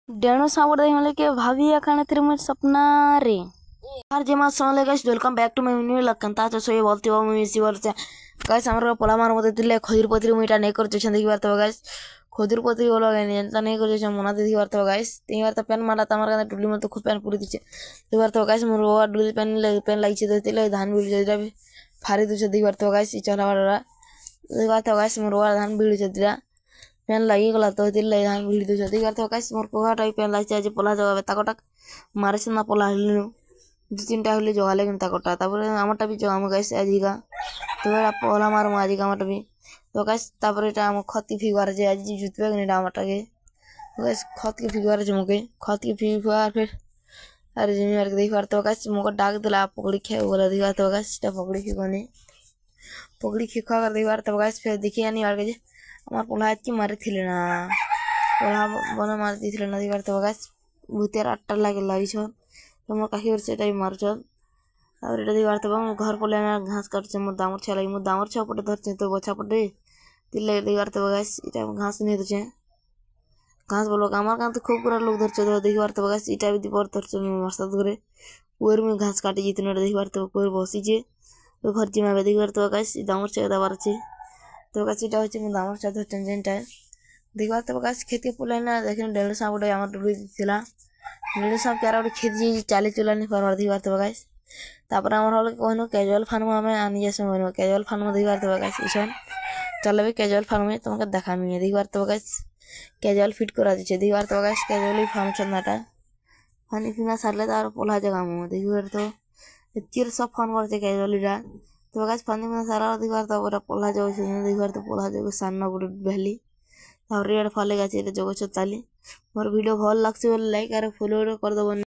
डेणु सावर दे मतलब के भाभी खाने तेरे मुझे सपना रे यार जे मा सोले guys welcome back to my new लकंता तो सोए बोलते हो मैं इसी बोलते गाइस हमर पोला मार मते दिले खजुर पत्री मुइटा नहीं करते छन देखि बार गाइस खजुर पत्री बोलो गाइस जनता नहीं करते छन मना देखि बार गाइस तीन बार तो पेन मारा तमर का टुली मते खूब पेन पूरी दिचे देखि बार गाइस मोर ओवर डुली पेन लागिছে देतिले धान बिल जरा फारी दुछ देखि बार गाइस ई चला वाला देखि बार गाइस मोर ओवर धान बिल जरा पेन लगी गला तो दिल धान बिल दुछ देखि बार गाइस मोर कोहा टाइप पेन लागिছে आज पोला जगह ताकोटा मारे ना पोला हलिनु दो तीन टा हले जगाले किंता कोटा तापर आमटा भी जगाम गाइस आजिका तो पोला मार आजिका आमटा भी तो गाइस तापर एटा हम खती फिगवार जे आज जुतबे गने आमटा के गाइस खत के फिगवार जे मके खत के फिगवार फिर अरे जिनियर के देखवार तो गाइस मको डाक दिला पकड़ी खे बोला देखवार तो गाइस ता पकड़ी फिगने पकड़ी खिखा कर देखवार तो गाइस फिर देखि आनी आर के हमार पोला आज की मारे थिले ना पोला बना मार दिथिले ना देखवार तो गाइस भूतेर आट्टा लागे लागी छ तुम काहे और सेटा मारछ और एटा दिवार तब घर पले घास काटछ मोर दामर छ लागि मोर दामर छ पटे धरछ तो बछा पटे तिले दिवार तब गाइस इटा घास नहीं दछ घास बोलो আমার কান তো খুব পুরা লোক ধরছ তো দেখিবার তো গাইস ইটা বি দিবার ধরছ মস্ত করে ওর মে ঘাস কাটি জিতনে দেখিবার তো কোর বসি যে তো ঘর জিমা দেখিবার তো গাইস দামর छ দাবার আছে তো গাইস ইটা হচ্ছে মোর দামর छ ধরছ যেনটা দেখিবার তো গাইস খেতে পলে না দেখেন ডেল সাবডে আমার ডুবি দিছিলা मेरे सब क्या और खेत जी चाली चुला नहीं परवार दी बात गाइस तापर हमर हल कोनो कैजुअल फार्म में आनी जैसे मोनो कैजुअल फार्म दी बात गाइस इसन चलबे कैजुअल फार्म में तुमके देखामी दी बात गाइस कैजुअल फिट करा दिछे दी बात गाइस कैजुअल फार्म चनाटा पानी पीना सारले तार पोला जगह में दी बार तो चिर सब फोन करते कैजुअल रा तो गाइस पानी में सारा दी बार तो पूरा पोला जो दी बार तो पोला जो सानना गुड भैली तार रेड फले गाछ जगह चताली मोर वीडियो भल लागছে लाइक और फॉलो कर दबो।